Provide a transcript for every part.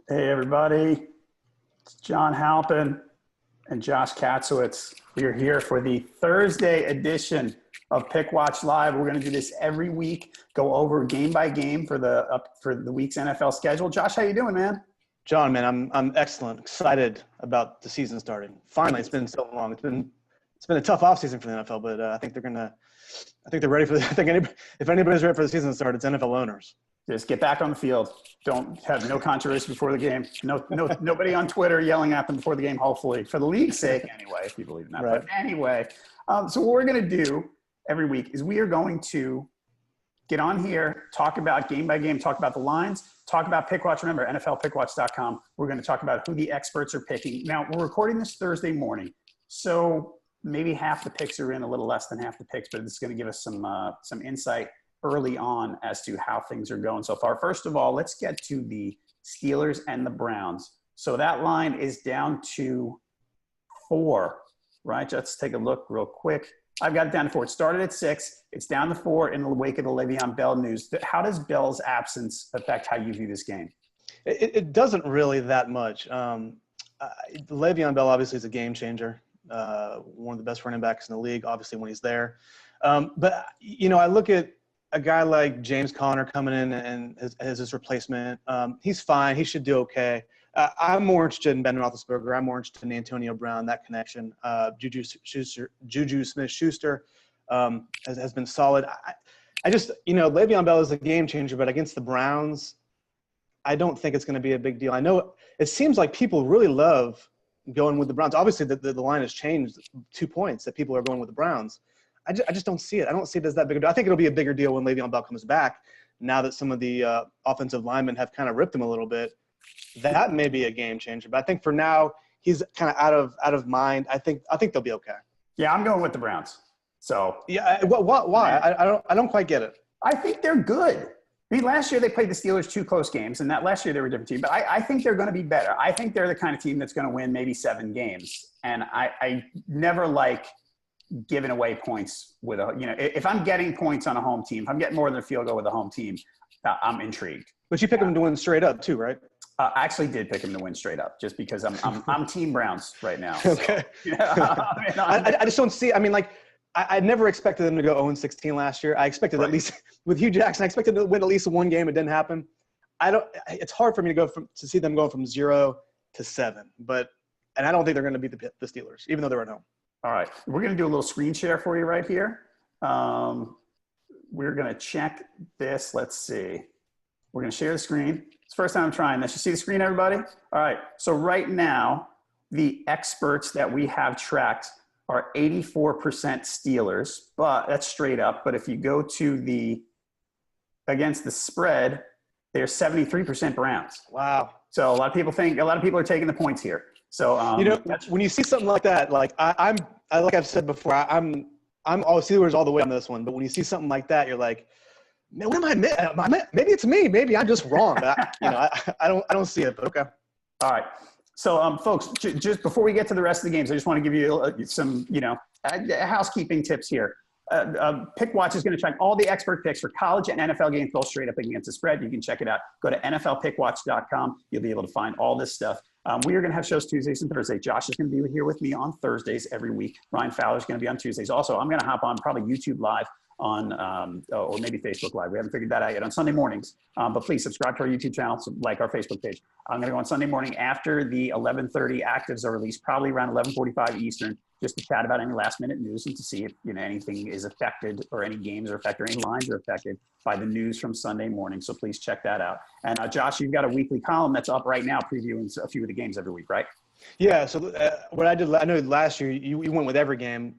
Hey, everybody. It's John Halpin and Josh Katzowitz. We are here for the Thursday edition of Pickwatch Live. We're going to do this every week, go over game by game for the week's NFL schedule. Josh, how you doing, man? John, man, I'm excellent. Excited about the season starting. Finally, it's been so long. It's been a tough offseason for the NFL, but I think they're ready for if anybody's ready for the season to start, it's NFL owners. Just get back on the field. Don't have no controversy before the game. Nobody on Twitter yelling at them before the game, hopefully, for the league's sake anyway, if you believe in that. Right. But anyway, so what we're going to do every week is we are going to get on here, talk about game by game, talk about the lines, talk about Pickwatch. Remember, NFLPickwatch.com. We're going to talk about who the experts are picking. Now, we're recording this Thursday morning, so maybe half the picks are in, a little less than half the picks, but it's going to give us some insight early on as to how things are going so far. First of all, let's get to the Steelers and the Browns. So that line is down to 4, right? Let's take a look real quick. I've got it down to 4. It started at 6. It's down to 4 in the wake of the Le'Veon Bell news. How does Bell's absence affect how you view this game? It doesn't really that much. Le'Veon Bell obviously is a game changer. One of the best running backs in the league, obviously, when he's there. But, I look at a guy like James Conner coming in and as his replacement. He's fine. He should do okay. I'm more interested in Ben Roethlisberger. I'm more interested in Antonio Brown, that connection. Juju Smith-Schuster has been solid. I just, Le'Veon Bell is a game changer, but against the Browns, I don't think it's going to be a big deal. I know it seems like people really love going with the Browns. Obviously, the line has changed 2 points that people are going with the Browns. I just don't see it. I don't see it as that big a deal. I think it'll be a bigger deal when Le'Veon Bell comes back, now that some of the offensive linemen have kind of ripped him a little bit. That may be a game changer. But I think for now, he's kind of out of mind. I think they'll be okay. Yeah, I'm going with the Browns. So yeah, why? I don't quite get it. I think they're good. I mean, last year they played the Steelers 2 close games, and that last year they were a different team. But I think they're going to be better. I think they're the kind of team that's going to win maybe 7 games. And I never like giving away points with if I'm getting points on a home team, if I'm getting more than a field goal with a home team, I'm intrigued. But you pick them to win straight up too, right? I actually did pick him to win straight up, just because I'm Team Browns right now. Okay. So, I just don't see. I mean, like I never expected them to go 0-16 last year. I expected at least with Hugh Jackson, I expected to win at least 1 game. It didn't happen. It's hard for me to see them going from 0 to 7, and I don't think they're going to beat the Steelers, even though they're at home. All right, we're going to do a little screen share for you right here. We're going to check this. Let's see. We're going to share the screen. It's the first time I'm trying this. You see the screen, everybody? All right. So right now, the experts that we have tracked are 84% Steelers, but that's straight up. But if you go to against the spread, they're 73% Browns. Wow. So a lot of people are taking the points here. So when you see something like that, like like I've said before, I'm all Steelers all the way on this one. But when you see something like that, you're like, man, what am I? Maybe it's me. Maybe I'm just wrong. I don't see it. But okay. All right. So folks, just before we get to the rest of the games, I just want to give you some housekeeping tips here. Pickwatch is going to track all the expert picks for college and NFL games, both straight up against the spread. You can check it out. Go to NFLPickwatch.com. You'll be able to find all this stuff. We are going to have shows Tuesdays and Thursdays. Josh is going to be here with me on Thursdays every week. Ryan Fowler is going to be on Tuesdays. Also, I'm going to hop on probably YouTube Live on or maybe Facebook Live. We haven't figured that out yet on Sunday mornings. But please subscribe to our YouTube channel, like our Facebook page. I'm going to go on Sunday morning after the 11:30 actives are released, probably around 11:45 Eastern, just to chat about any last-minute news and to see if anything is affected or any games are affected or any lines are affected by the news from Sunday morning. So please check that out. And Josh, you've got a weekly column that's up right now previewing a few of the games every week, right? Yeah. So what I did, I know last year you went with every game.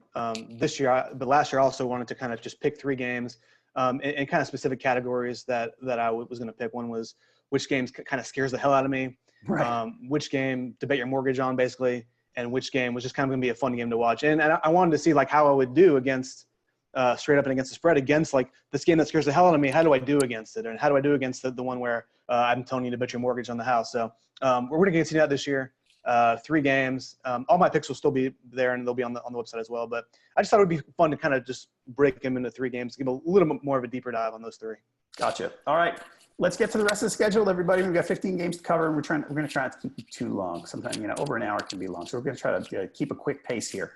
This year, but last year I also wanted to kind of just pick 3 games in kind of specific categories that I was going to pick. One was which games kind of scares the hell out of me, right. Which game to bet your mortgage on, basically, and which game was just kind of going to be a fun game to watch. And I wanted to see like how I would do against straight up and against the spread, against like this game that scares the hell out of me. How do I do against it? And how do I do against the one where I'm telling you to bet your mortgage on the house? So we're going to get to that this year. 3 games. All my picks will still be there, and they'll be on the website as well. But I just thought it would be fun to kind of just break them into 3 games, give a little bit more of a deeper dive on those 3. Gotcha. All right. Let's get to the rest of the schedule, everybody. We've got 15 games to cover, and we're going to try not to keep it too long. Sometimes, over an hour can be long. So we're going to try to keep a quick pace here.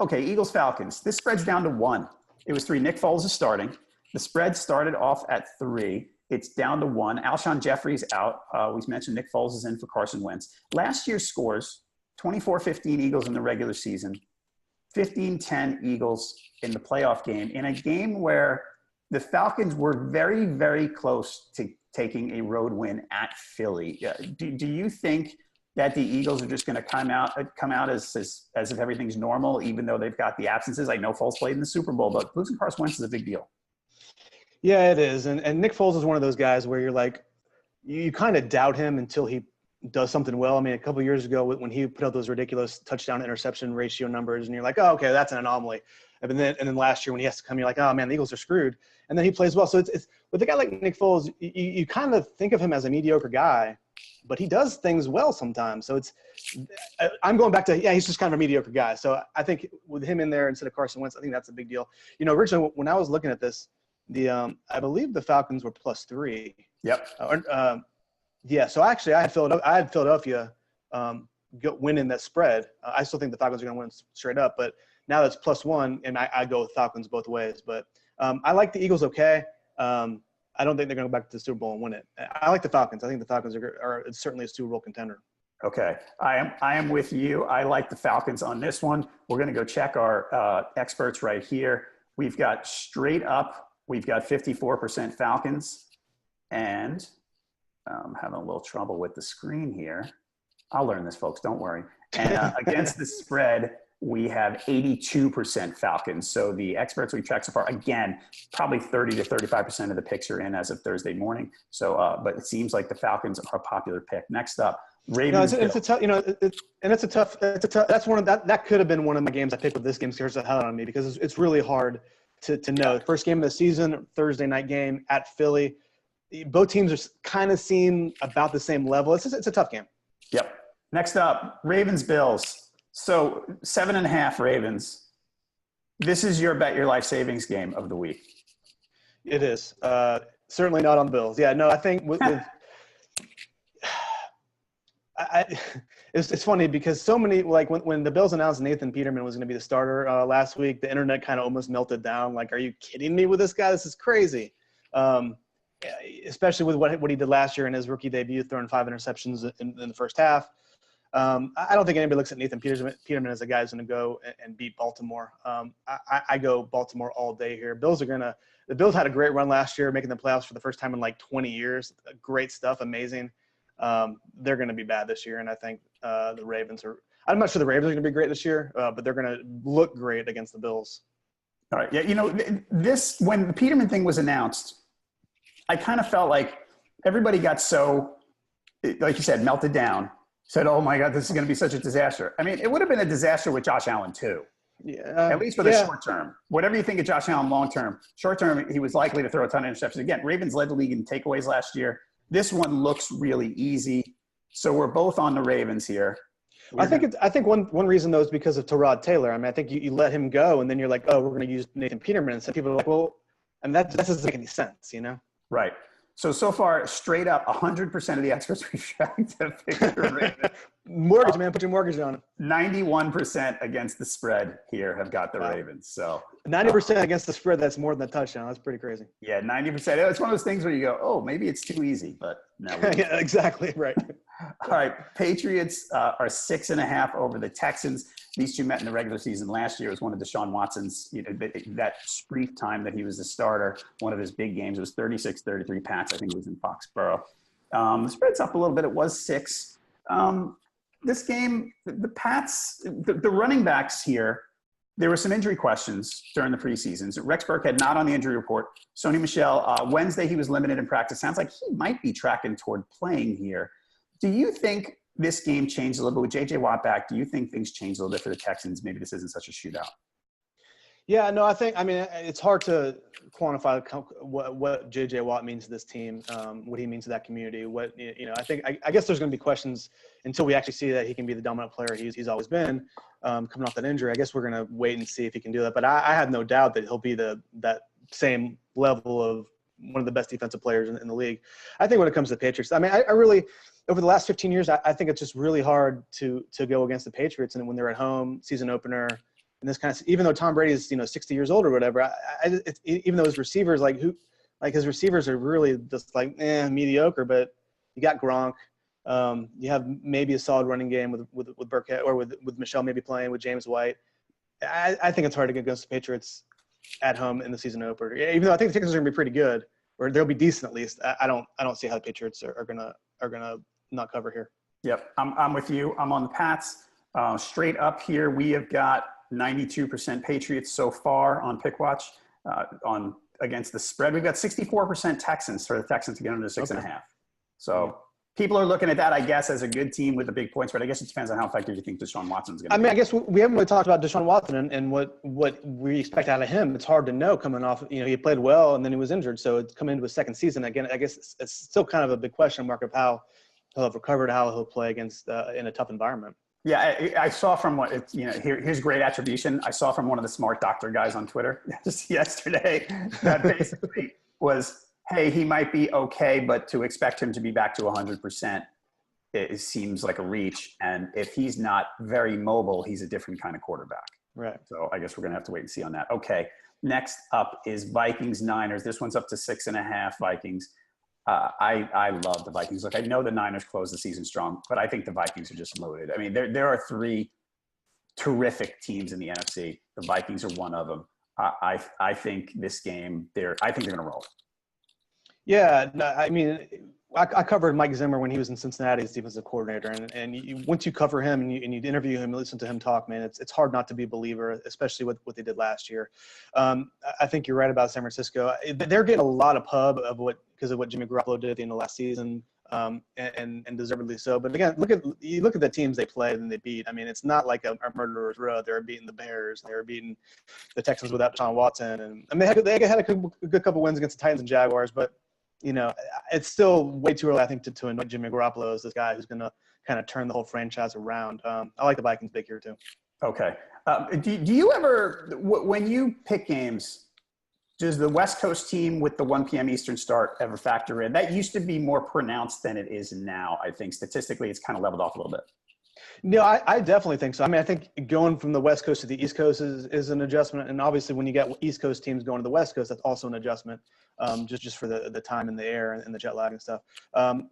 Okay, Eagles-Falcons. This spread's down to 1. It was 3. Nick Foles is starting. The spread started off at 3. It's down to 1. Alshon Jeffrey's out. We mentioned Nick Foles is in for Carson Wentz. Last year's scores, 24-15 Eagles in the regular season, 15-10 Eagles in the playoff game, in a game where the Falcons were very, very close to taking a road win at Philly. Do you think that the Eagles are just going to come out as if everything's normal, even though they've got the absences? I know Foles played in the Super Bowl, but losing Carson Wentz is a big deal. Yeah, it is. And Nick Foles is one of those guys where you're like, you kind of doubt him until he does something well. I mean, a couple of years ago when he put out those ridiculous touchdown interception ratio numbers, and you're like, oh, okay, that's an anomaly. And then last year when he has to come, you're like, oh man, the Eagles are screwed. And then he plays well. So it's with a guy like Nick Foles, you kind of think of him as a mediocre guy, but he does things well sometimes. So I'm going back to, he's just kind of a mediocre guy. So I think with him in there instead of Carson Wentz, I think that's a big deal. Originally when I was looking at this, I believe the Falcons were +3. Yep. Yeah. So actually I had Philadelphia winning that spread. I still think the Falcons are going to win straight up, but now that's +1, and I go with Falcons both ways. But I like the Eagles okay. I don't think they're going to go back to the Super Bowl and win it. I like the Falcons. I think the Falcons are certainly a Super Bowl contender. Okay. I am with you. I like the Falcons on this one. We're going to go check our experts right here. We've got straight up, we've got 54% Falcons, and I'm having a little trouble with the screen here. I'll learn this, folks. Don't worry. And against the spread, we have 82% Falcons. So the experts we tracked so far, again, probably 30 to 35% of the picks are in as of Thursday morning. So, but it seems like the Falcons are a popular pick. Next up, Ravens. No, it's a tough, it's a tough. That's one of that could have been one of my games I picked with this game. Scares the hell out of me because it's really hard to know. First game of the season, Thursday night game at Philly. Both teams are kind of seem about the same level. It's a tough game. Yep. Next up, Ravens-Bills. So 7.5 Ravens. This is your bet your life savings game of the week. It is. Certainly not on the Bills. Yeah, no, I think it's funny because so many, like when the Bills announced Nathan Peterman was going to be the starter last week, the internet kind of almost melted down. Like, are you kidding me with this guy? This is crazy. Especially with what he did last year in his rookie debut, throwing 5 interceptions in the first half. I don't think anybody looks at Nathan Peterman as a guy who's going to go and beat Baltimore. I go Baltimore all day here. The Bills had a great run last year, making the playoffs for the first time in like 20 years. Great stuff, amazing. They're going to be bad this year, and I think the Ravens are. I'm not sure the Ravens are going to be great this year, but they're going to look great against the Bills. All right, yeah, this when the Peterman thing was announced, I kind of felt like everybody got so, like you said, melted down. Said, oh, my God, this is going to be such a disaster. I mean, it would have been a disaster with Josh Allen, too. Yeah, at least for the short term. Whatever you think of Josh Allen long term, short term, he was likely to throw a ton of interceptions. Again, Ravens led the league in takeaways last year. This one looks really easy. So we're both on the Ravens here. I think one reason, though, is because of Tyrod Taylor. I mean, I think you let him go, and then you're like, oh, we're going to use Nathan Peterman. And some people are like, well, and that doesn't make any sense, Right. So far, straight up, 100% of the experts we've tracked have picked the Ravens. Mortgage, man, put your mortgage on it. 91% against the spread here have got the Ravens. So 90% against the spread, that's more than a touchdown. That's pretty crazy. Yeah, 90%. It's one of those things where you go, oh, maybe it's too easy, but no. Yeah, exactly, right. All right, Patriots are 6.5 over the Texans. These two met in the regular season last year. It was one of Deshaun Watson's, that brief time that he was the starter. One of his big games. It was 36-33 Pats. I think it was in Foxborough. The spread's up a little bit. It was 6. This game, the Pats, the running backs here, there were some injury questions during the preseasons. Rex Burkhead not on the injury report. Sony Michel, Wednesday he was limited in practice. Sounds like he might be tracking toward playing here. Do you think this game changed a little bit with J.J. Watt back? Do you think things changed a little bit for the Texans? Maybe this isn't such a shootout. Yeah, no, I mean, it's hard to quantify what J.J. Watt means to this team, what he means to that community. I guess there's going to be questions until we actually see that he can be the dominant player he's always been, coming off that injury. I guess we're going to wait and see if he can do that. But I have no doubt that he'll be that same level of one of the best defensive players in the league. I think when it comes to the Patriots, I mean, I really, over the last 15 years, I think it's just really hard to go against the Patriots, and when they're at home, season opener. And this kind of, even though Tom Brady is 60 years old or whatever, even though his receivers his receivers are really just mediocre. But you got Gronk, you have maybe a solid running game with Burkhead or with Michelle maybe playing with James White. I think it's hard to get against the Patriots at home in the season opener. Even though I think the Patriots are going to be pretty good, or they'll be decent at least. I don't see how the Patriots are gonna not cover here. Yep, I'm with you. I'm on the Pats. Straight up here, we have got 92% Patriots so far on Pickwatch on against the spread. We've got 64% Texans for the Texans to get under 6.5. So people are looking at that, I guess, as a good team with a big point spread. I guess it depends on how effective you think Deshaun Watson's going to be. I mean, I guess we haven't really talked about Deshaun Watson and what we expect out of him. It's hard to know coming off. He played well and then he was injured, so it's coming into his second season again. I guess it's still kind of a big question mark of how he'll have recovered, how he'll play against in a tough environment. Yeah, I saw from here's great attribution. I saw from one of the smart doctor guys on Twitter just yesterday that basically was, hey, he might be okay, but to expect him to be back to 100%, it seems like a reach. And if he's not very mobile, he's a different kind of quarterback. Right. So I guess we're going to have to wait and see on that. Okay, next up is Vikings-Niners. This one's up to 6.5 Vikings. I love the Vikings. Look, I know the Niners closed the season strong, but I think the Vikings are just loaded. I mean, there are three terrific teams in the NFC. The Vikings are one of them. I think this game, I think they're going to roll it. Yeah, no, I mean, I covered Mike Zimmer when he was in Cincinnati as defensive coordinator, and once you cover him and you interview him and listen to him talk, man, it's hard not to be a believer, especially with what they did last year. I think you're right about San Francisco. They're getting a lot of pub because of what Jimmy Garoppolo did at the end of last season, and deservedly so. But again, look at the teams they played and they beat. I mean, it's not like a murderer's row. They were beating the Bears. They were beating the Texans without Deshaun Watson, and I mean, they had a good couple wins against the Titans and Jaguars, but it's still way too early, I think, to anoint Jimmy Garoppolo as this guy who's going to kind of turn the whole franchise around. I like the Vikings big here too. Okay. Do you ever, when you pick games, does the West Coast team with the 1 p.m. Eastern start ever factor in? That used to be more pronounced than it is now. I think statistically it's kind of leveled off a little bit. No, I definitely think so. I mean, I think going from the West Coast to the East Coast is an adjustment. And obviously when you get East Coast teams going to the West Coast, that's also an adjustment, just for the time in the air and the jet lag and stuff.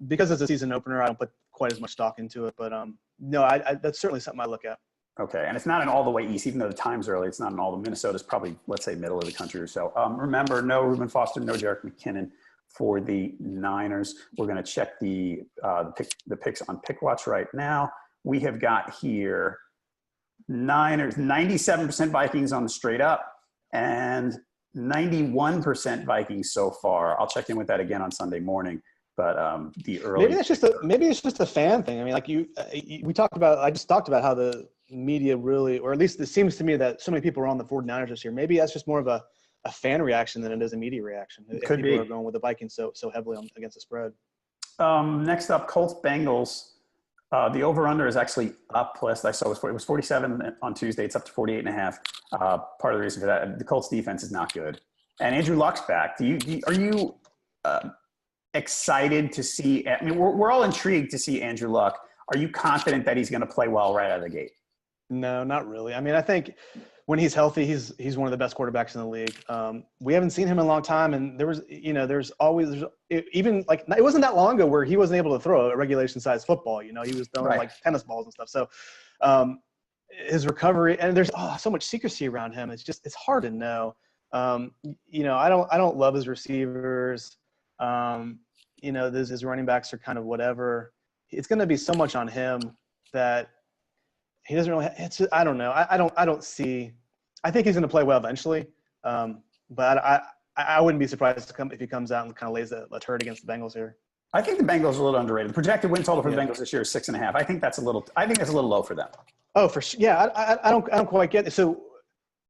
Because it's a season opener, I don't put quite as much stock into it. But no, that's certainly something I look at. Okay, and it's not in all the way east, even though the time's early. It's not in all the Minnesota's probably, let's say, middle of the country or so. Remember, no Reuben Foster, no Jerick McKinnon for the Niners. We're going to check the picks on Pickwatch right now. We have got here Niners, 97% Vikings on the straight up, and 91% Vikings so far. I'll check in with that again on Sunday morning. But the early maybe it's just a fan thing. I mean, like I just talked about how the media really, or at least it seems to me that so many people are on the 49ers this year. Maybe that's just more of a fan reaction than it is a media reaction. Could be. People are going with the Vikings so heavily against the spread. Next up, Colts Bengals. The over-under is actually up. Last I saw it was 47 on Tuesday. It's up to 48.5. Part of the reason for that, the Colts defense is not good. And Andrew Luck's back. Are you excited to see? I mean, we're all intrigued to see Andrew Luck. Are you confident that he's going to play well right out of the gate? No, not really. I mean, I think when he's healthy, he's one of the best quarterbacks in the league. We haven't seen him in a long time, and it wasn't that long ago where he wasn't able to throw a regulation-sized football. He was throwing like tennis balls and stuff. So his recovery, and there's so much secrecy around him. It's hard to know. I don't love his receivers. His running backs are kind of whatever. It's going to be so much on him that he doesn't really. I don't know. I don't see. I think he's going to play well eventually, but I wouldn't be surprised if he comes out and kind of lays a turd against the Bengals here. I think the Bengals are a little underrated. The projected win total for the Bengals this year is 6.5. I think that's a little low for them. Oh, for sure. Yeah, I don't quite get it. So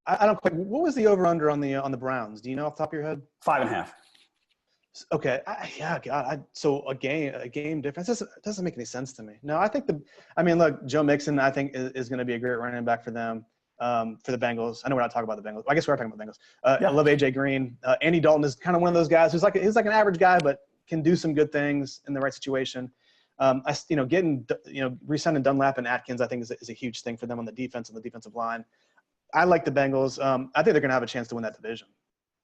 I don't quite. What was the over under on the Browns? Do you know off the top of your head? 5.5. Okay. Yeah, God. So a game difference doesn't make any sense to me. No, I think look, Joe Mixon, I think is going to be a great running back for them, for the Bengals. I know we're not talking about the Bengals. I guess we are talking about the Bengals. Yeah. I love AJ Green. Andy Dalton is kind of one of those guys he's like an average guy, but can do some good things in the right situation. Re-signing Dunlap and Atkins, I think is a huge thing for them on the defense and the defensive line. I like the Bengals. I think they're going to have a chance to win that division.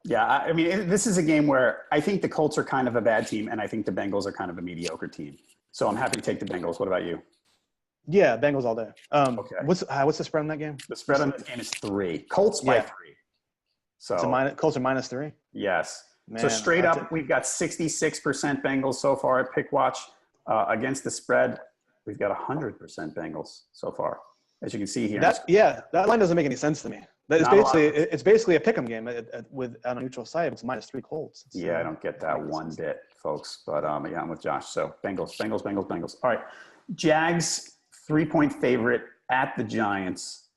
Yeah, I mean, this is a game where I think the Colts are kind of a bad team, and I think the Bengals are kind of a mediocre team. So I'm happy to take the Bengals. What about you? Yeah, Bengals all day. Okay. What's the spread in that game? The spread on this game is 3. Colts by 3. So Colts are -3? Yes. Man, so straight up, we've got 66% Bengals so far at Pickwatch. Against the spread, we've got 100% Bengals so far. As you can see here. That line doesn't make any sense to me. It's basically a pick'em game on a neutral site. It's -3 Colts. I don't get that one bit, folks. But yeah, I'm with Josh. So Bengals. All right, Jags 3-point favorite at the Giants.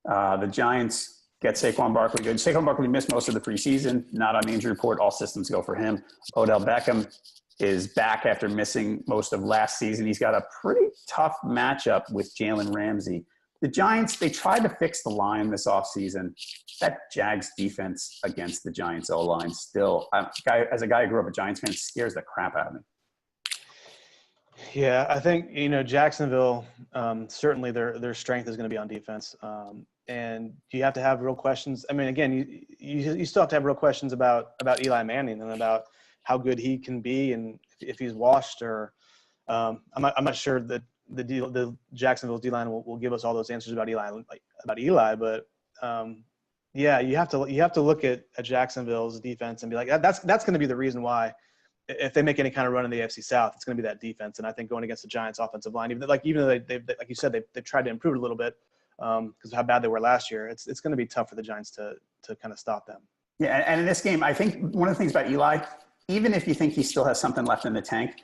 The Giants get Saquon Barkley good. Saquon Barkley missed most of the preseason. Not on the injury report. All systems go for him. Odell Beckham is back after missing most of last season. He's got a pretty tough matchup with Jalen Ramsey. The Giants, they tried to fix the line this offseason. That Jags defense against the Giants O-line still, as a guy who grew up a Giants fan, scares the crap out of me. Yeah, I think, Jacksonville, certainly their strength is going to be on defense. And you have to have real questions. I mean, again, you still have to have real questions about Eli Manning and about how good he can be and if he's washed or I'm not sure that the Jacksonville's D-line will give us all those answers about Eli, but you have to look at Jacksonville's defense and be like, that's going to be the reason why if they make any kind of run in the AFC South, it's going to be that defense. And I think going against the Giants offensive line, even though like you said, they've tried to improve it a little bit because of how bad they were last year. It's going to be tough for the Giants to kind of stop them. Yeah. And in this game, I think one of the things about Eli, even if you think he still has something left in the tank,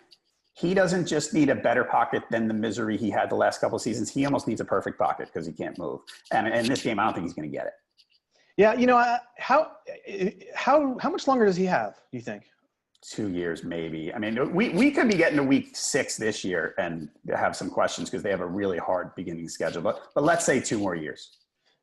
he doesn't just need a better pocket than the misery he had the last couple of seasons. He almost needs a perfect pocket because he can't move. And in this game, I don't think he's going to get it. Yeah, how much longer does he have, do you think? 2 years, maybe. I mean, we could be getting to week 6 this year and have some questions because they have a really hard beginning schedule. But let's say 2 more years.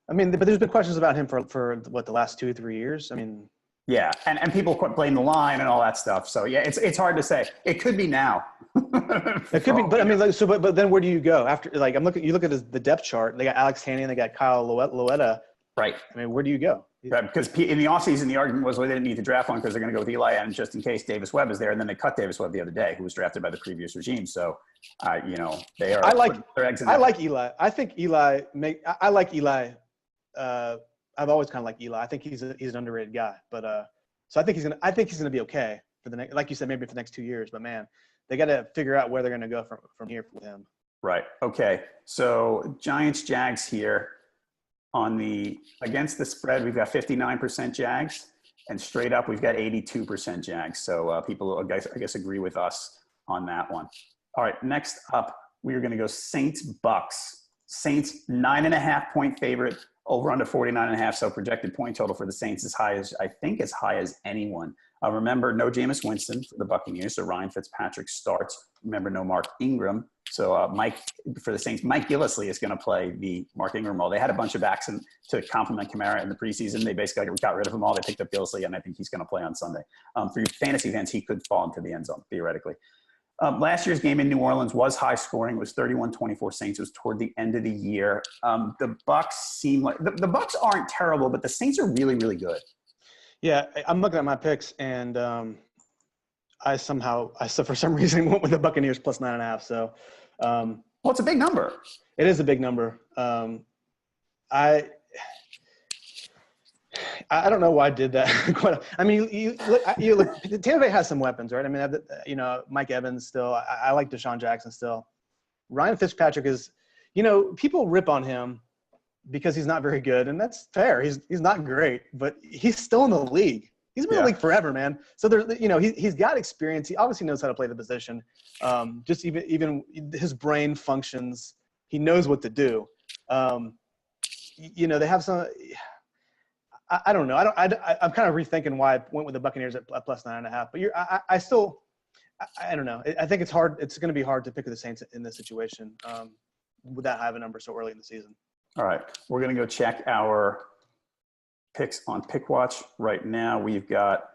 I mean, but there's been questions about him for what, the last 2 or 3 years? I mean, yeah, and people blame the line and all that stuff. So yeah, it's hard to say. It could be now. It could be, but I mean, but then where do you go after? Like you look at the depth chart. They got Alex Haney and they got Kyle Loetta. Right. I mean, where do you go? Right, because in the offseason, the argument was, well, they didn't need to draft one because they're going to go with Eli and just in case Davis Webb is there. And then they cut Davis Webb the other day, who was drafted by the previous regime. So, they are. I like Eli. I think Eli. I like Eli. I've always kind of liked Eli. I think he's an underrated guy. But so I think he's gonna be okay for the next, like you said, maybe for the next 2 years. But man, they got to figure out where they're going to go from here with him. Right. Okay. So Giants Jags here. Against the spread, we've got 59% Jags, and straight up, we've got 82% Jags. So people, I guess, agree with us on that one. All right, next up, we are going to go Saints Bucks. Saints 9.5-point favorite, over under 49.5. So projected point total for the Saints as high as anyone. Remember, no Jameis Winston for the Buccaneers, so Ryan Fitzpatrick starts. Remember, no Mark Ingram. So for the Saints, Mike Gillislee is going to play the Mark Ingram role. They had a bunch of backs to complement Kamara in the preseason. They basically got rid of them all. They picked up Gillislee, and I think he's going to play on Sunday. For your fantasy fans, he could fall into the end zone, theoretically. Last year's game in New Orleans was high scoring. It was 31-24 Saints. It was toward the end of the year. The Bucks seem like the Bucks aren't terrible, but the Saints are really, really good. Yeah, I'm looking at my picks, and I for some reason went with the Buccaneers plus 9.5. So, well, it's a big number. It is a big number. I don't know why I did that. I mean, you look. Tampa Bay has some weapons, right? I mean, Mike Evans still. I like Deshaun Jackson still. Ryan Fitzpatrick is, people rip on him because he's not very good, and that's fair. He's not great, but he's still in the league. He's been in the league forever, man. So there's, he's got experience. He obviously knows how to play the position. Just even his brain functions. He knows what to do. They have some. I don't know. I'm kind of rethinking why I went with the Buccaneers at plus 9.5. But I don't know. I think it's hard. It's going to be hard to pick the Saints in this situation with that high of a number so early in the season. All right, we're going to go check our picks on Pickwatch right now. We've got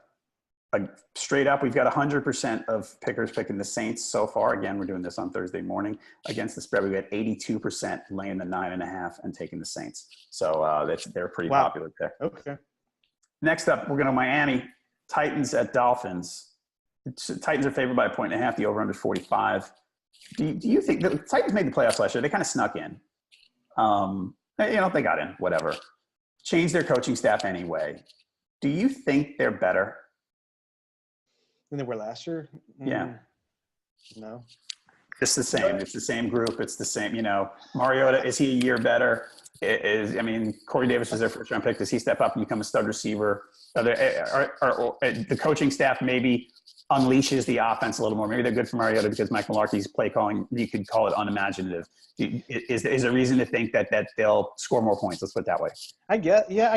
straight up, we've got 100% of pickers picking the Saints so far. Again, we're doing this on Thursday morning. Against the spread, we've got 82% laying the 9.5 and taking the Saints. So they're a pretty popular pick. Okay. Next up, we're going to Miami. Titans at Dolphins. Titans are favored by 1.5. The over-under 45. Do you think the Titans made the playoffs last year? They kind of snuck in. They got in, whatever. Changed their coaching staff anyway. Do you think they're better than they were last year? Yeah. No. It's the same. It's the same group. It's the same, Mariota, is he a year better? Corey Davis was their first round pick. Does he step up and become a stud receiver? Or the coaching staff maybe unleashes the offense a little more. Maybe they're good for Mariota because Mike Mularkey's play calling, you could call it unimaginative. Is there reason to think that they'll score more points? Let's put it that way. I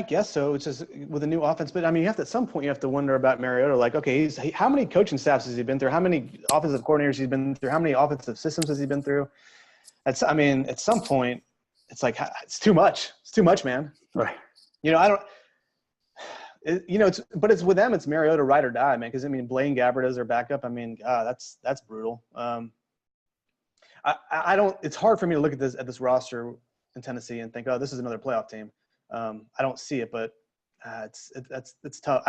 guess so. It's just with a new offense. But at some point you have to wonder about Mariota. Like, okay, how many coaching staffs has he been through? How many offensive coordinators he's been through? How many offensive systems has he been through? At some point, it's like, it's too much. It's too much, man. Right. But it's with them. It's Mariota ride or die, man. Because Blaine Gabbert as their backup. That's brutal. I don't. It's hard for me to look at this roster in Tennessee and think, oh, this is another playoff team. I don't see it, but it's tough.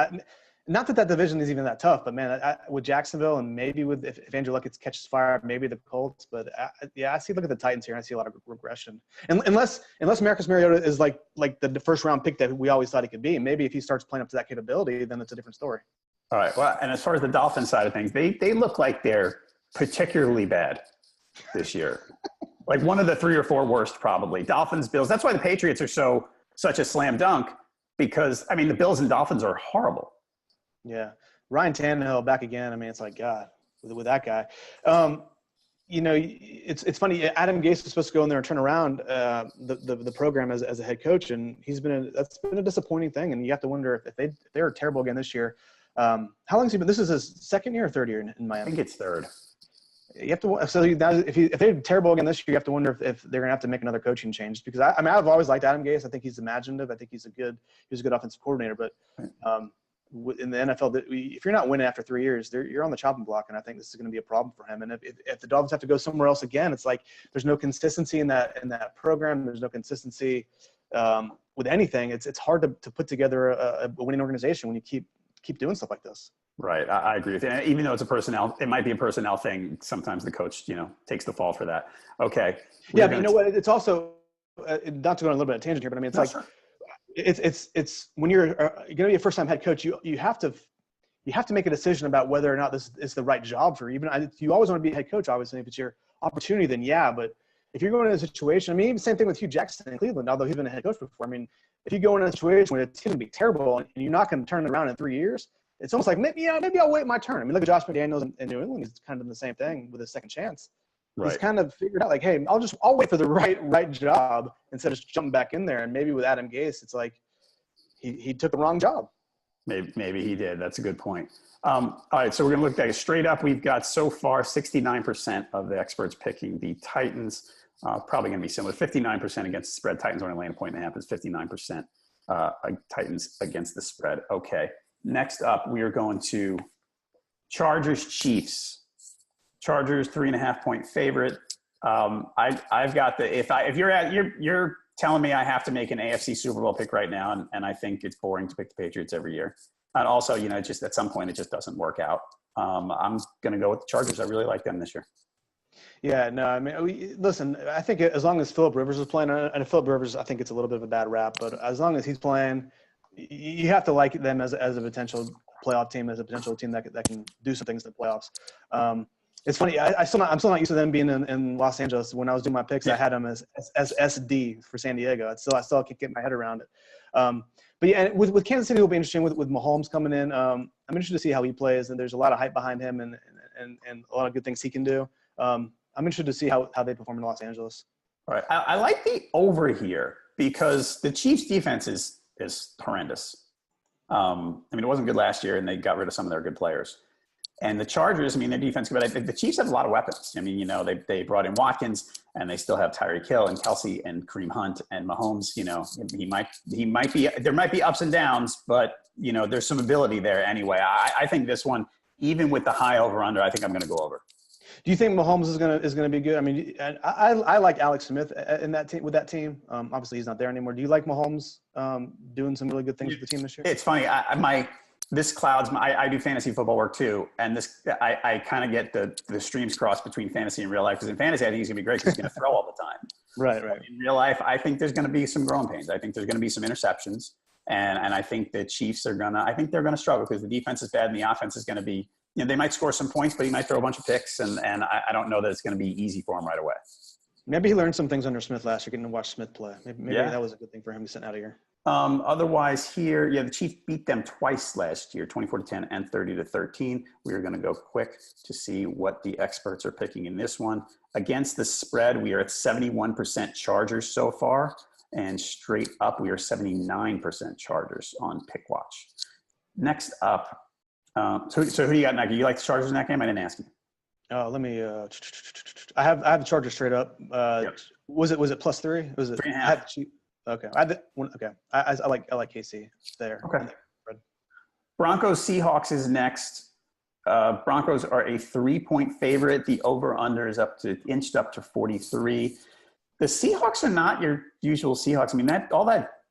Not that division is even that tough, but man, with Jacksonville and maybe if Andrew Luck catches fire, maybe the Colts. But I see. Look at the Titans here. And I see a lot of regression. And unless Marcus Mariota is like the first round pick that we always thought he could be, maybe if he starts playing up to that capability, then it's a different story. All right. Well, and as far as the Dolphins side of things, they look like they're particularly bad this year. Like one of the 3 or 4 worst, probably. Dolphins, Bills. That's why the Patriots are such a slam dunk, because the Bills and Dolphins are horrible. Yeah. Ryan Tannehill back again. It's like, God, with that guy. It's funny. Adam Gase was supposed to go in there and turn around the program as a head coach, and that's been a disappointing thing. And you have to wonder if they're terrible again this year. How long has he been? This is his second year or third year in Miami? I think it's third. You have to. So if they're terrible again this year, you have to wonder if they're going to have to make another coaching change. Because I've always liked Adam Gase. I think he's imaginative. I think he's a good offensive coordinator. But in the NFL, if you're not winning after 3 years, you're on the chopping block, and I think this is going to be a problem for him. And if the Dolphins have to go somewhere else again, it's like there's no consistency in that program. There's no consistency with anything. It's hard to put together a winning organization when you keep doing stuff like this. Right. I agree with you. And even though it might be a personnel thing, sometimes the coach, takes the fall for that. Okay. Yeah, but you know what? It's also, not to go on a little bit of a tangent here, but it's like, sure. It's when you're going to be a first-time head coach, you have to make a decision about whether or not this is the right job for you. You always want to be a head coach, obviously. If it's your opportunity, then yeah. But if you're going in a situation, even same thing with Hugh Jackson in Cleveland, although he's been a head coach before. If you go in a situation where it's going to be terrible and you're not going to turn it around in 3 years, it's almost like maybe I'll wait my turn. Look at Josh McDaniels in New England. He's kind of the same thing with his second chance. Right. He's kind of figured out like, hey, I'll wait for the right job instead of just jumping back in there. And maybe with Adam Gase, it's like he took the wrong job. Maybe he did. That's a good point. All right, so we're going to look at it straight up. We've got so far 69% of the experts picking the Titans. Probably going to be similar. 59% against the spread. Titans only laying 1.5 is 59%. Titans against the spread. Okay. Next up, we are going to Chargers Chiefs. Chargers 3.5 point favorite. I've got if you're telling me I have to make an AFC Super Bowl pick right now, and I think it's boring to pick the Patriots every year. And also, just at some point it just doesn't work out. I'm going to go with the Chargers. I really like them this year. Yeah, no, listen, I think as long as Phillip Rivers is playing, and Phillip Rivers, I think it's a little bit of a bad rap, but as long as he's playing, you have to like them as a potential playoff team, as a potential team that can do some things in the playoffs. It's funny. I'm still not used to them being in Los Angeles. When I was doing my picks, I had them as SD for San Diego. I still can't get my head around it. But yeah, with Kansas City, it'll be interesting with Mahomes coming in. I'm interested to see how he plays, and there's a lot of hype behind him and a lot of good things he can do. I'm interested to see how they perform in Los Angeles. All right. I like the over here because the Chiefs defense is is horrendous. I mean, it wasn't good last year, and they got rid of some of their good players. And the Chargers, I mean, their defense, but the Chiefs have a lot of weapons. I mean, they brought in Watkins, and they still have Tyreek Hill and Kelsey and Kareem Hunt and Mahomes. He might be, there might be ups and downs, but there's some ability there anyway. I think this one, even with the high over under, I think I'm going to go over. Do you think Mahomes is gonna be good? I mean, I like Alex Smith in that team with that team. Obviously, he's not there anymore. Do you like Mahomes doing some really good things with the team this year? It's funny. This clouds I do fantasy football work too, and I kind of get the streams crossed between fantasy and real life, because in fantasy I think he's gonna be great because he's gonna throw all the time. Right. In real life, I think there's gonna be some growing pains. I think there's gonna be some interceptions, and I think the Chiefs they're gonna struggle because the defense is bad and the offense is gonna be. They might score some points, but he might throw a bunch of picks, and I don't know that it's going to be easy for him right away. Maybe he learned some things under Smith last year, getting to watch Smith play. Maybe that was a good thing for him to send out of here. Otherwise here, the Chiefs beat them twice last year, 24-10 and 30-13. We are going to go quick to see what the experts are picking in this one. Against the spread, we are at 71% Chargers so far, and straight up, we are 79% Chargers on Pickwatch. Next up, so who do you got, Nike? You like the Chargers in that game? I didn't ask you. Let me. I have the Chargers straight up. Yep. Was it +3? Was it 3.5? Okay. I like KC there. Okay. Broncos Seahawks is next. Broncos are a 3-point favorite. The over/under is inched up to 43. The Seahawks are not your usual Seahawks. I mean,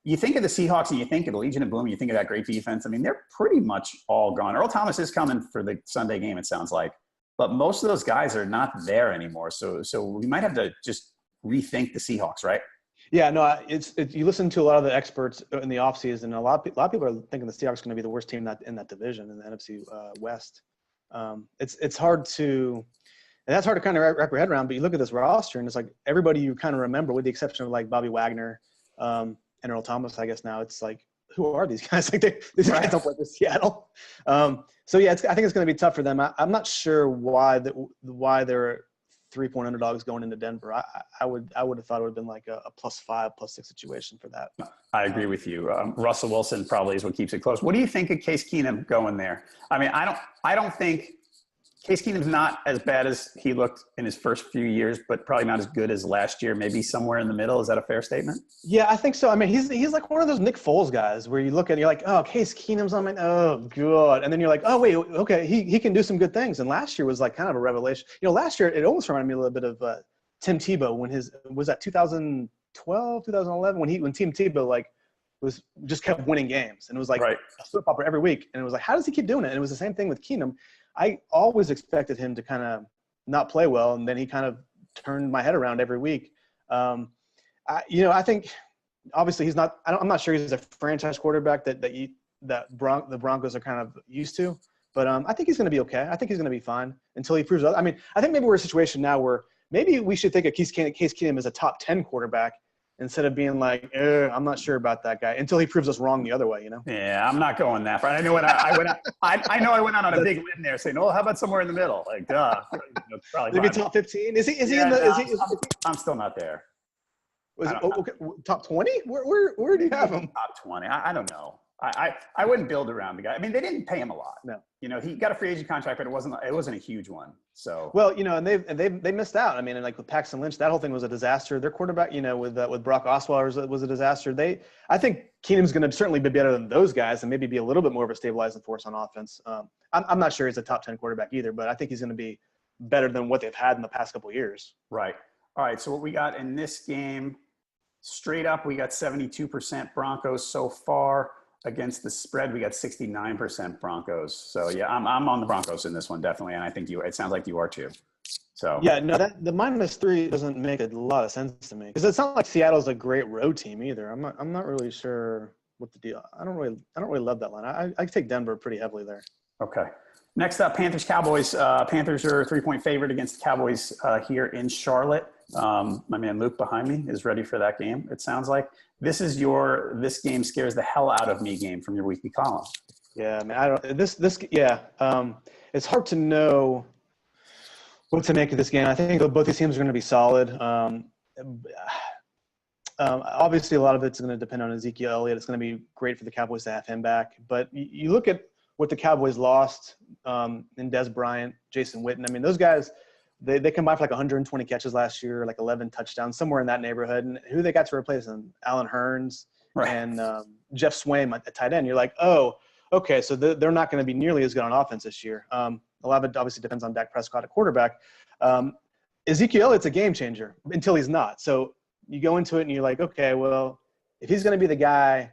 you think of the Seahawks and you think of the Legion of Boom, you think of that great defense. I mean, they're pretty much all gone. Earl Thomas is coming for the Sunday game, it sounds like. But most of those guys are not there anymore. So we might have to just rethink the Seahawks, right? Yeah, no, you listen to a lot of the experts in the offseason, a lot of people are thinking the Seahawks are going to be the worst team in that division, in the NFC West. It's hard to – and that's hard to kind of wrap your head around. But you look at this roster, and it's like everybody you kind of remember, with the exception of like Bobby Wagner and Earl Thomas, I guess now. It's like, who are these guys? Like these guys don't play for Seattle. So yeah, I think it's going to be tough for them. I'm not sure why they're 3-point underdogs going into Denver. I would have thought it would have been like a +5, +6 situation for that. I agree with you. Russell Wilson probably is what keeps it close. What do you think of Case Keenum going there? I mean, I don't think Case Keenum's not as bad as he looked in his first few years, but probably not as good as last year. Maybe somewhere in the middle. Is that a fair statement? Yeah, I think so. I mean, he's like one of those Nick Foles guys where you look at it, you're like, oh, Case Keenum's on my – oh, God. And then you're like, oh, wait, okay, he can do some good things. And last year was like kind of a revelation. Last year it almost reminded me a little bit of Tim Tebow was that 2012, 2011 when Tim Tebow was just kept winning games, and it was like a flip flopper every week. And it was like, how does he keep doing it? And it was the same thing with Keenum. I always expected him to kind of not play well, and then he kind of turned my head around every week. I think obviously he's not. I'm not sure he's a franchise quarterback that the Broncos are kind of used to. But I think he's going to be okay. I think he's going to be fine until he proves other. I mean, I think maybe we're in a situation now where maybe we should think of Case Keenum as a top 10 quarterback, instead of being like, I'm not sure about that guy, until he proves us wrong the other way, Yeah, I'm not going that far. I know when I went out, I went out on a big limb there saying, how about somewhere in the middle? Like, duh. Probably maybe top 15? Is he in the? Is he, I'm still not there. Okay, top 20? Where do you have him? Top 20. I don't know. I wouldn't build around the guy. I mean, they didn't pay him a lot. No. He got a free agent contract, but it wasn't a huge one. So well, and they missed out. I mean, and like with Paxton Lynch, that whole thing was a disaster. Their quarterback, with Brock Osweiler was a disaster. I think Keenum's going to certainly be better than those guys, and maybe be a little bit more of a stabilizing force on offense. I'm not sure he's a top 10 quarterback either, but I think he's going to be better than what they've had in the past couple of years. Right. All right. So what we got in this game, straight up, we got 72% Broncos so far. Against the spread, we got 69% Broncos. So yeah, I'm on the Broncos in this one definitely, and I think it sounds like you are too. So yeah, no, the -3 doesn't make a lot of sense to me, because it's not like Seattle's a great road team either. I'm not really sure what the deal. I don't really love that line. I take Denver pretty heavily there. Okay. Next up, Panthers Cowboys. Panthers are a 3-point favorite against the Cowboys here in Charlotte. My man Luke behind me is ready for that game. It sounds like this game scares the hell out of me game from your weekly column. Yeah, man. It's hard to know what to make of this game. I think both these teams are going to be solid. Obviously, a lot of it's going to depend on Ezekiel Elliott. It's going to be great for the Cowboys to have him back. But you look at what the Cowboys lost in Des Bryant, Jason Witten. I mean, those guys, they combined for like 120 catches last year, like 11 touchdowns, somewhere in that neighborhood. And who they got to replace them? Alan Hearns and Jeff Swaim at tight end. You're like, oh, okay, so they're not going to be nearly as good on offense this year. A lot of it obviously depends on Dak Prescott at quarterback. Ezekiel Elliott's a game changer until he's not. So you go into it and you're like, okay, well, if he's going to be the guy,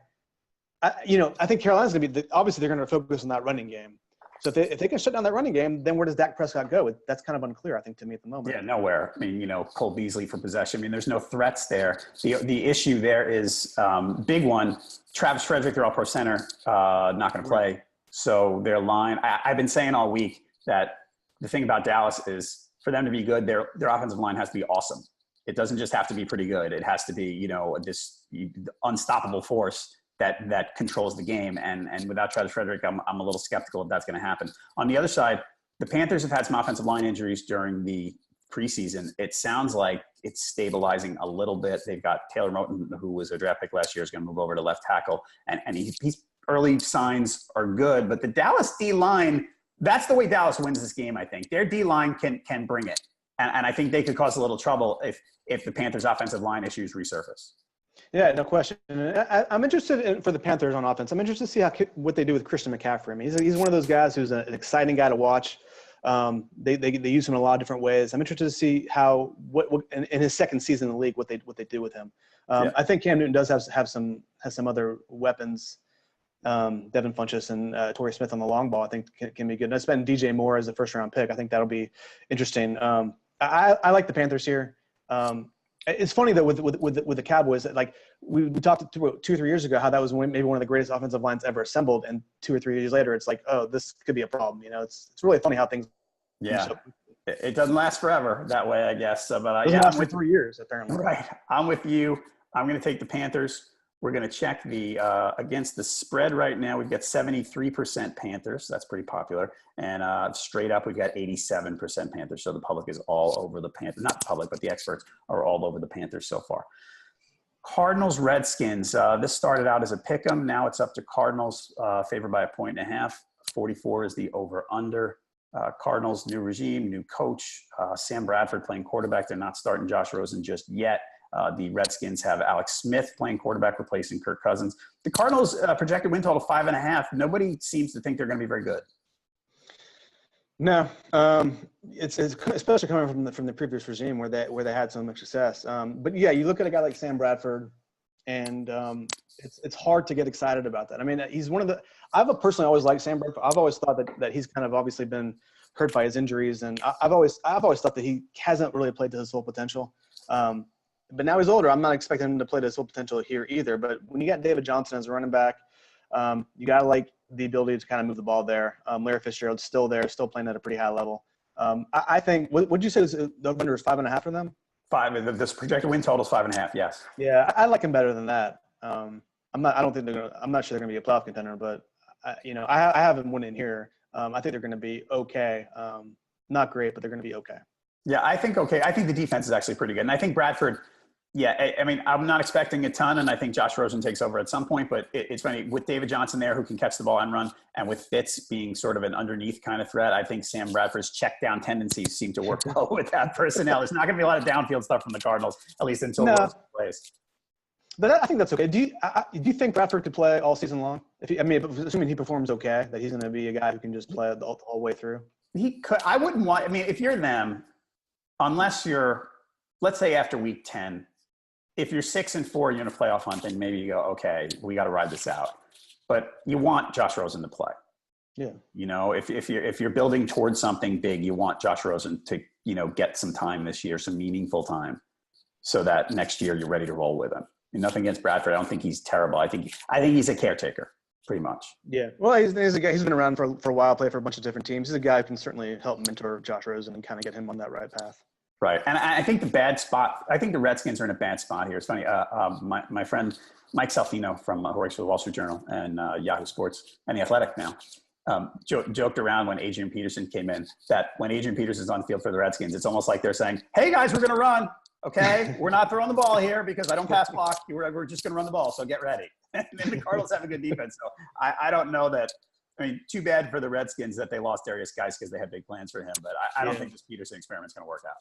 I think Carolina's going to be obviously they're going to focus on that running game. So if they can shut down that running game, then where does Dak Prescott go? That's kind of unclear, I think, to me at the moment. Yeah, nowhere. I mean, Cole Beasley for possession. I mean, there's no threats there. The issue there is big one. Travis Frederick, their all-pro center, not going to play. So their line, I've been saying all week that the thing about Dallas is for them to be good, their offensive line has to be awesome. It doesn't just have to be pretty good. It has to be, this unstoppable force that controls the game. And without Travis Frederick, I'm a little skeptical if that's going to happen. On the other side, the Panthers have had some offensive line injuries during the preseason. It sounds like it's stabilizing a little bit. They've got Taylor Moton, who was a draft pick last year, is going to move over to left tackle. And he's early signs are good. But the Dallas D-line, that's the way Dallas wins this game, I think. Their D-line can bring it. And I think they could cause a little trouble if the Panthers' offensive line issues resurface. Yeah, no question. I'm interested for the Panthers on offense. I'm interested to see what they do with Christian McCaffrey. I mean, he's one of those guys who's an exciting guy to watch. They use him in a lot of different ways. I'm interested to see how in his second season in the league what they do with him. I think Cam Newton does have some other weapons. Devin Funchess and Torrey Smith on the long ball, I think can be good. And I spent DJ Moore as a first round pick. I think that'll be interesting. I like the Panthers here. It's funny though with the Cowboys, like we talked 2 or 3 years ago how that was maybe one of the greatest offensive lines ever assembled, and 2 or 3 years later, it's like, oh, this could be a problem. It's really funny how things. Yeah, it doesn't last forever that way, I guess. But I'm with 3 years apparently. Right, I'm with you. I'm going to take the Panthers. We're going to check the against the spread right now. We've got 73% Panthers. That's pretty popular. And straight up, we've got 87% Panthers. So the public is all over the Panthers. Not the public, but the experts are all over the Panthers so far. Cardinals, Redskins. This started out as a pick 'em. Now it's up to Cardinals, favored by 1.5. 44 is the over-under. Cardinals, new regime, new coach. Sam Bradford playing quarterback. They're not starting Josh Rosen just yet. The Redskins have Alex Smith playing quarterback, replacing Kirk Cousins. The Cardinals projected win total 5.5. Nobody seems to think they're going to be very good. No, it's especially coming from the previous regime where they had so much success. But yeah, you look at a guy like Sam Bradford, and it's hard to get excited about that. I mean, he's one of the. I've personally always liked Sam Bradford. I've always thought that he's kind of obviously been hurt by his injuries, and I've always thought that he hasn't really played to his full potential. But now he's older. I'm not expecting him to play to his full potential here either. But when you got David Johnson as a running back, you got to like the ability to kind of move the ball there. Larry Fitzgerald's still there, still playing at a pretty high level. I think, what did you say the under is 5.5 for them? 5. This projected win total is 5.5. Yes. Yeah, I like him better than that. I'm not sure they're going to be a playoff contender, but I have them winning here. I think they're going to be okay. Not great, but they're going to be okay. Yeah, I think okay. I think the defense is actually pretty good, and I think Bradford. Yeah, I mean, I'm not expecting a ton, and I think Josh Rosen takes over at some point, but it's funny, with David Johnson there who can catch the ball and run, and with Fitz being sort of an underneath kind of threat, I think Sam Bradford's check down tendencies seem to work well with that personnel. There's not going to be a lot of downfield stuff from the Cardinals, at least until Rosen plays. But I think that's okay. Do you think Bradford could play all season long? Assuming he performs okay, that he's going to be a guy who can just play the whole way through? He could. I wouldn't want – I mean, if you're them, unless you're – let's say after week 10 – if you're 6-4, you're in a playoff hunt, then maybe you go, okay, we got to ride this out. But you want Josh Rosen to play. Yeah. If you're building towards something big, you want Josh Rosen to, get some time this year, some meaningful time, so that next year you're ready to roll with him. And nothing against Bradford. I don't think he's terrible. I think he's a caretaker, pretty much. Yeah. Well, he's a guy. He's been around for a while, played for a bunch of different teams. He's a guy who can certainly help mentor Josh Rosen and kind of get him on that right path. Right. And I think the Redskins are in a bad spot here. It's funny. My friend Mike Salfino who works for the Wall Street Journal and Yahoo Sports and The Athletic now joked around when Adrian Peterson came in that when Adrian Peterson's on the field for the Redskins, it's almost like they're saying, hey, guys, we're going to run. Okay, we're not throwing the ball here because I don't pass block. We're just going to run the ball, so get ready. And the Cardinals have a good defense, so I don't know that. I mean, too bad for the Redskins that they lost Darius Geis because they had big plans for him. But I don't think this Peterson experiment is going to work out.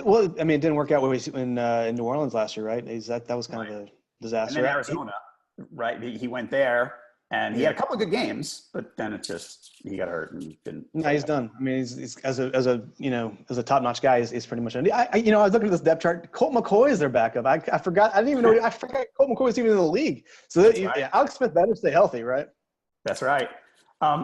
Well, I mean, it didn't work out in New Orleans last year, right? That was kind of a disaster. And then Arizona, right? He went there. And he had a couple of good games, but then he got hurt and didn't. No, he's done. I mean, he's as a top-notch guy, he's pretty much. I was looking at this depth chart. Colt McCoy is their backup. I forgot. I didn't even know. I forgot Colt McCoy was even in the league. So Alex Smith better stay healthy, right? That's right.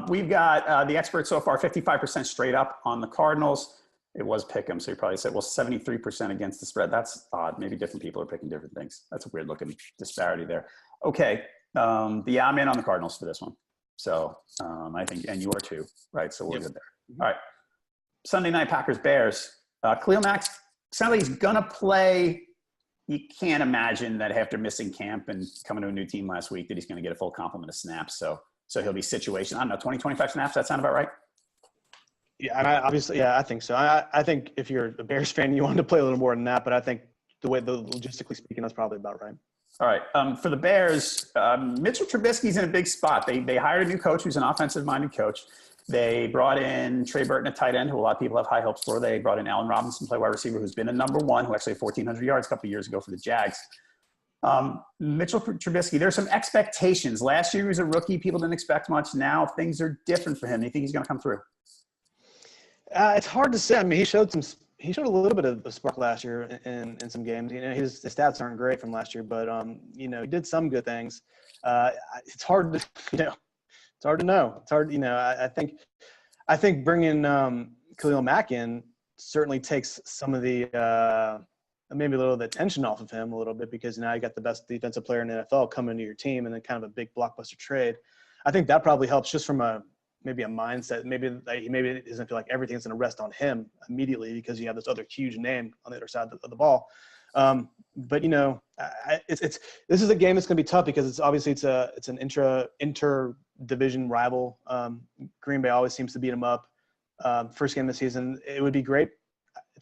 We've got the experts so far 55% straight up on the Cardinals. It was Pick'em, so you probably said, well, 73% against the spread. That's odd. Maybe different people are picking different things. That's a weird looking disparity there. Okay. I'm in on the Cardinals for this one. So I think, and you are too, right? So we're good there. All right. Sunday night Packers Bears. Khalil Mack sounds like he's gonna play. You can't imagine that after missing camp and coming to a new team last week that he's gonna get a full complement of snaps. So he'll be situational. I don't know, 20, 25 snaps. That sound about right? Yeah, and I think so. I think if you're a Bears fan, you want to play a little more than that. But I think logistically speaking, that's probably about right. All right. For the Bears, Mitchell Trubisky's in a big spot. They hired a new coach who's an offensive-minded coach. They brought in Trey Burton, a tight end, who a lot of people have high hopes for. They brought in Allen Robinson, play wide receiver, who's been a number one, who actually had 1,400 yards a couple of years ago for the Jags. Mitchell Trubisky, there's some expectations. Last year he was a rookie. People didn't expect much. Now things are different for him. Do you think he's going to come through? It's hard to say. I mean, he showed a little bit of a spark last year in some games. His stats aren't great from last year, but he did some good things. It's hard to know. It's hard. I think bringing Khalil Mack in certainly takes some of the maybe a little of the tension off of him a little bit, because now you got the best defensive player in the NFL coming to your team, and then kind of a big blockbuster trade. I think that probably helps just from maybe a mindset. Maybe he doesn't feel like everything's going to rest on him immediately because you have this other huge name on the other side of the ball. But this is a game that's going to be tough because it's an inter-division rival. Green Bay always seems to beat them up. First game of the season, it would be great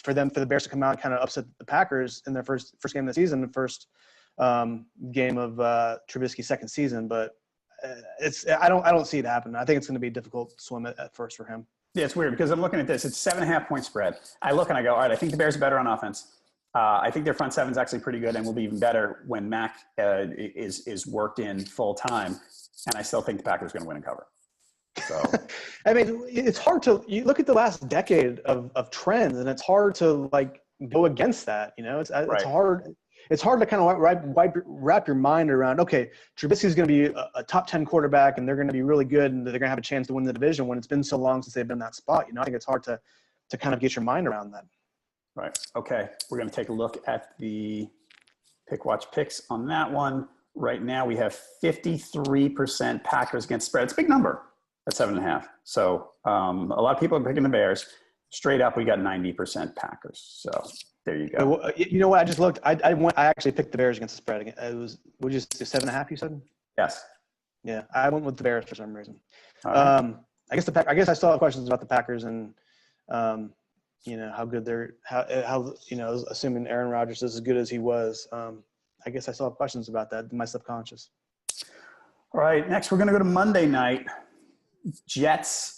for the Bears to come out and kind of upset the Packers in their first game of the season, the first game of Trubisky's second season, but. I don't see it happen. I think it's going to be a difficult swim at first for him. Yeah, it's weird because I'm looking at this. It's 7.5 point spread. I look and I go, all right, I think the Bears are better on offense. I think their front seven is actually pretty good and will be even better when Mack is worked in full time. And I still think the Packers are going to win and cover. So, I mean, it's hard you look at the last decade of trends, and it's hard to go against that. It's hard. It's hard to kind of wrap your mind around, okay, Trubisky's going to be a top 10 quarterback and they're going to be really good and they're going to have a chance to win the division when it's been so long since they've been in that spot. I think it's hard to kind of get your mind around that. Right. Okay. We're going to take a look at the Pickwatch picks on that one. Right now we have 53% Packers against spread. It's a big number at 7.5. So a lot of people are picking the Bears. Straight up, we got 90% Packers. So there you go. You know what? I just looked. I actually picked the Bears against the spread. It was 7.5. You said? Yes. Yeah, I went with the Bears for some reason. Right. I guess I still have questions about the Packers and how good they're how assuming Aaron Rodgers is as good as he was. I guess I still have questions about that in my subconscious. All right. Next, we're going to go to Monday night. Jets.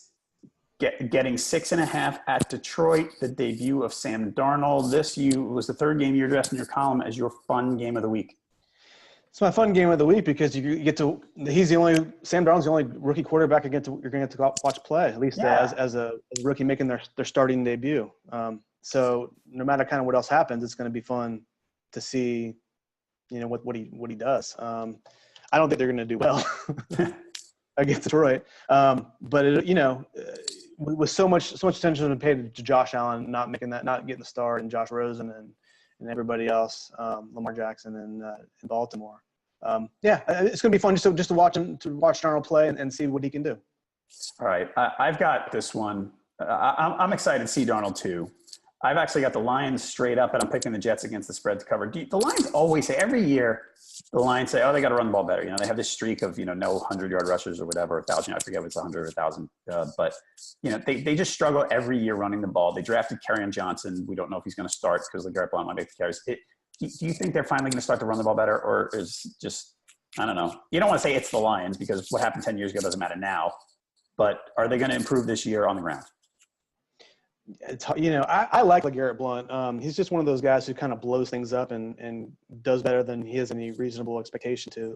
Getting 6.5 at Detroit, the debut of Sam Darnold. This was the third game you addressed in your column as your fun game of the week. It's my fun game of the week because Sam Darnold's the only rookie quarterback you're going to get to watch play, at least as a rookie making their starting debut. So no matter kind of what else happens, it's going to be fun to see, what he does. I don't think they're going to do well against Detroit. But with so much attention been paid to Josh Allen not getting the start, and Josh Rosen and everybody else, Lamar Jackson in Baltimore. It's going to be fun just to watch Darnold play and see what he can do. All right, I've got this one. I'm excited to see Darnold too. I've actually got the Lions straight up, and I'm picking the Jets against the spread to cover. The Lions always say, every year, the Lions say, oh, they got to run the ball better. You know, they have this streak of, no 100-yard rushers or whatever, 1,000. I forget if it's 100 or 1,000. But, they just struggle every year running the ball. They drafted Kerryon Johnson. We don't know if he's going to start because LeGarrette Blount might make the carries. Do you think they're finally going to start to run the ball better, or is just, I don't know. You don't want to say it's the Lions because what happened 10 years ago doesn't matter now. But are they going to improve this year on the ground? I like LeGarrette Blount. He's just one of those guys who kind of blows things up and does better than he has any reasonable expectation to.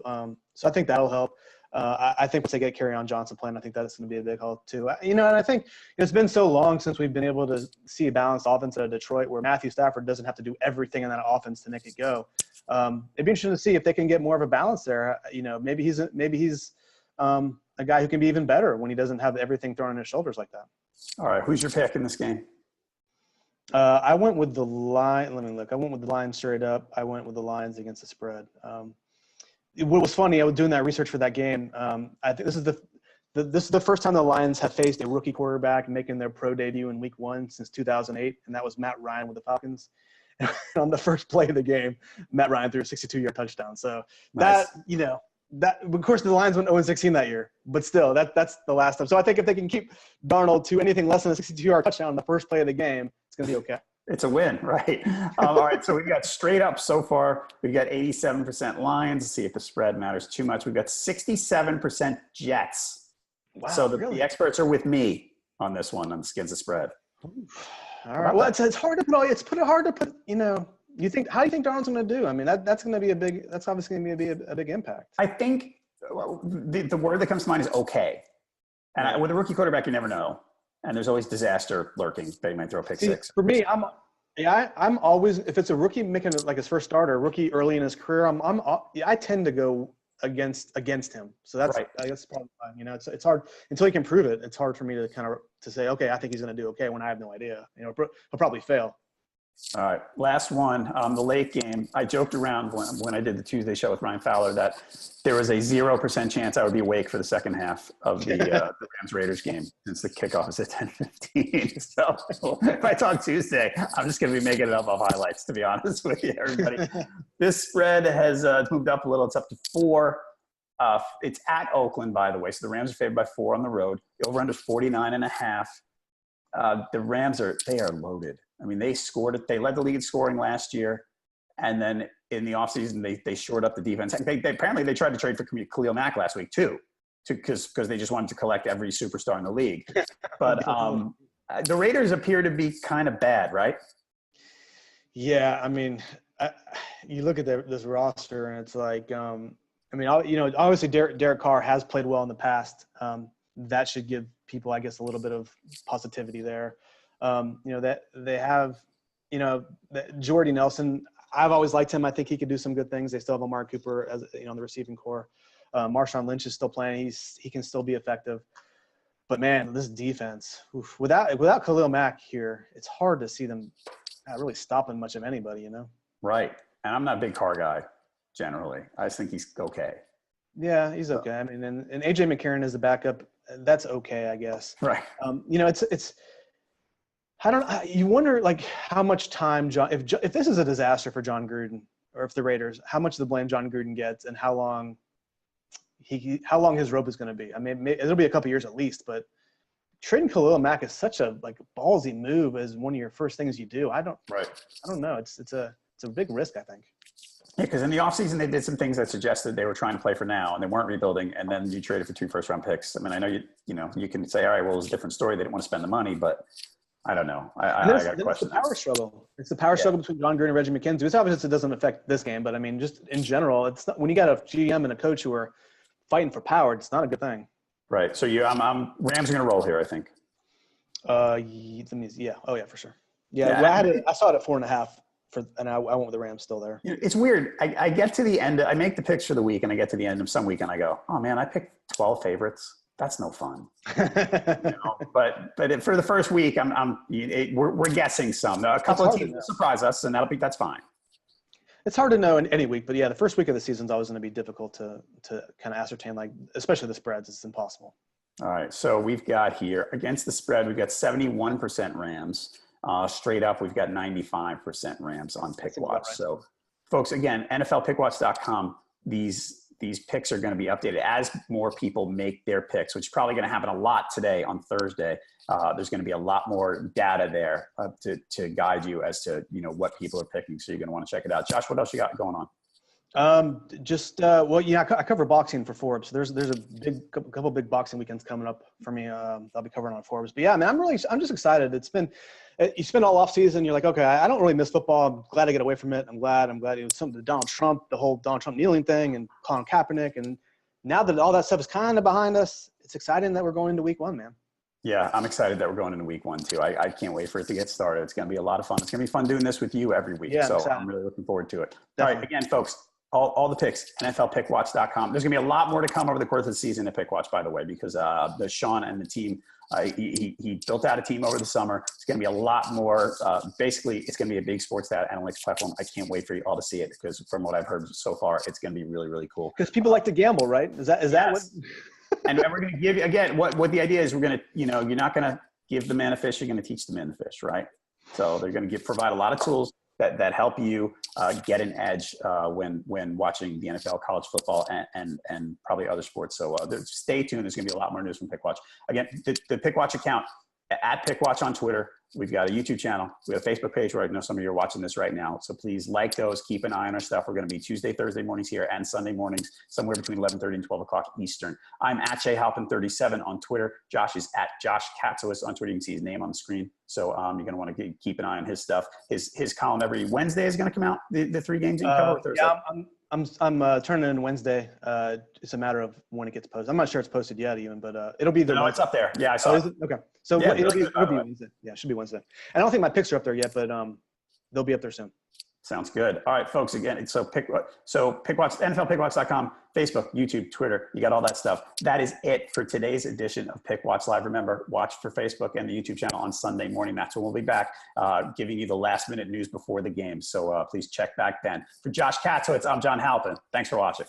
So I think that'll help. I think once they get Kerryon Johnson playing, I think that's going to be a big help too. And I think it's been so long since we've been able to see a balanced offense at Detroit where Matthew Stafford doesn't have to do everything in that offense to make it go. It'd be interesting to see if they can get more of a balance there. Maybe he's a guy who can be even better when he doesn't have everything thrown on his shoulders like that. All right, who's your pick in this game? I went with the line. Let me look. I went with the Lions straight up. I went with the Lions against the spread. What was funny, I was doing that research for that game. I think this is the first time the Lions have faced a rookie quarterback making their pro debut in Week 1 since 2008, and that was Matt Ryan with the Falcons. And on the first play of the game, Matt Ryan threw a 62-yard touchdown. So nice. That of course the Lions went 0-16 that year, but still that's the last time. So I think if they can keep Darnold to anything less than a 62-yard touchdown on the first play of the game, it's going to be okay. It's a win, right? All right, so we've got straight up so far. We've got 87% Lions. Let's see if the spread matters too much. We've got 67% Jets. Wow, so really? The experts are with me on this one on the skins of spread. All right. Well, it's hard to put. Hard to put. You think? How do you think Darnold's going to do? I mean, that's going to be that's obviously going to be a big impact. I think the word that comes to mind is okay. And with a rookie quarterback, you never know. And there's always disaster lurking. They might throw a pick six. For me, I'm always, if it's a rookie making like his first start or a rookie early in his career, I tend to go against him. So that's right. I guess probably fine. It's hard until he can prove it. It's hard for me to to say, okay, I think he's going to do okay when I have no idea. He'll probably fail. All right, last one. The late game. I joked around when I did the Tuesday show with Ryan Fowler that there was a 0% chance I would be awake for the second half of the Rams-Raiders game since the kickoff is at 10:15. So if I talk Tuesday, I'm just going to be making it up of highlights, to be honest with you, everybody. This spread has moved up a little. It's up to 4. It's at Oakland, by the way. So the Rams are favored by 4 on the road. The over-under is 49.5. The Rams are loaded. I mean, they scored it. They led the league in scoring last year. And then in the offseason, they shored up the defense. Apparently, they tried to trade for Khalil Mack last week, too, because they just wanted to collect every superstar in the league. But the Raiders appear to be kind of bad, right? Yeah, I mean, you look at this roster, and it's like, obviously Derek Carr has played well in the past. That should give people, I guess, a little bit of positivity there. That they have, Jordy Nelson. I've always liked him. I think he could do some good things. They still have Amari Cooper as on the receiving core. Marshawn Lynch is still playing. He can still be effective. But man, this defense, without Khalil Mack here, it's hard to see them not really stopping much of anybody. Right. And I'm not a big Carr guy generally. I just think he's okay. Yeah, he's okay. I mean, and AJ McCarron is the backup. That's okay, I guess. Right. It's. I don't know. You wonder, how much time if this is a disaster for John Gruden or if the Raiders, how much of the blame John Gruden gets and how long his rope is going to be. I mean, it'll be a couple years at least, but trading Khalil Mack is such a ballsy move as one of your first things you do. I don't know. It's a big risk, I think. Yeah, because in the offseason, they did some things that suggested they were trying to play for now and they weren't rebuilding. And then you traded for 2 first-round picks. I mean, I know you can say, all right, well, it was a different story. They didn't want to spend the money, but I don't know. I got a question. It's the power struggle. It's the power struggle between John Gruden and Reggie McKenzie. It's obvious it doesn't affect this game, but I mean, just in general, it's not, when you got a GM and a coach who are fighting for power, it's not a good thing. Right. So Rams are going to roll here, I think. Yeah. Oh yeah, for sure. Yeah. Well, I saw it at 4.5 and I went with the Rams still there. It's weird. I get to the end. I make the picks for the week and I get to the end of some week and I go, oh man, I picked 12 favorites. That's no fun. But for the first week, we're guessing some. A couple of teams will surprise us, and that's fine. It's hard to know in any week, but yeah, the first week of the season is always going to be difficult to kind of ascertain, especially the spreads. It's impossible. All right, so we've got here against the spread, we've got 71% Rams. Straight up, we've got 95% Rams on Pickwatch. Right. So, folks, again, NFLpickwatch.com. These picks are going to be updated as more people make their picks, which is probably going to happen a lot today on Thursday. There's going to be a lot more data there to guide you as to, what people are picking. So you're going to want to check it out. Josh, what else you got going on? I cover boxing for Forbes. There's a couple big boxing weekends coming up for me. I'll be covering on Forbes. But yeah, man, I'm just excited. You spend all off season. You're like, okay, I don't really miss football. I'm glad to get away from it. I'm glad it was something to Donald Trump, the whole Donald Trump kneeling thing, and Colin Kaepernick. And now that all that stuff is kind of behind us, it's exciting that we're going into week 1, man. Yeah, I'm excited that we're going into week 1 too. I can't wait for it to get started. It's going to be a lot of fun. It's going to be fun doing this with you every week. Yeah, so exactly. I'm really looking forward to it. Definitely. All right, again, folks, all the picks, NFLpickwatch.com. There's going to be a lot more to come over the course of the season at Pickwatch, by the way, because the Sean and the team, he built out a team over the summer. It's going to be a lot more. Basically, it's going to be a big sports data analytics platform. I can't wait for you all to see it because from what I've heard so far, it's going to be really, really cool. Because people like to gamble, right? Is that what? And we're going to give you, again, what the idea is, we're going to, you're not going to give the man a fish, you're going to teach the man to fish, right? So they're going to provide a lot of tools that help you get an edge when watching the NFL, college football, and probably other sports. So stay tuned. There's going to be a lot more news from Pickwatch. Again, the Pickwatch account, at Pickwatch on Twitter. We've got a YouTube channel. We have a Facebook page where I know some of you are watching this right now. So please like those. Keep an eye on our stuff. We're going to be Tuesday, Thursday mornings here and Sunday mornings, somewhere between 11:30 and 12 o'clock Eastern. I'm at Halpin37 on Twitter. Josh is at Josh Katzowitz on Twitter. You can see his name on the screen. So you're going to want to keep an eye on his stuff. His column every Wednesday is going to come out. The 3 games you cover Thursday. Yeah, I'm turning in Wednesday. It's a matter of when it gets posted. I'm not sure it's posted yet even, but it'll be there. No, it's up there. Yeah, I saw it. Okay. So yeah, it'll be Wednesday. Yeah, it should be Wednesday. I don't think my picks are up there yet, but they'll be up there soon. Sounds good. All right, folks, again, Pickwatch, NFLpickwatch.com, Facebook, YouTube, Twitter, you got all that stuff. That is it for today's edition of Pickwatch Live. Remember, watch for Facebook and the YouTube channel on Sunday morning. That's when we'll be back giving you the last minute news before the game. So please check back then. For Josh Katzowitz, I'm John Halpin. Thanks for watching.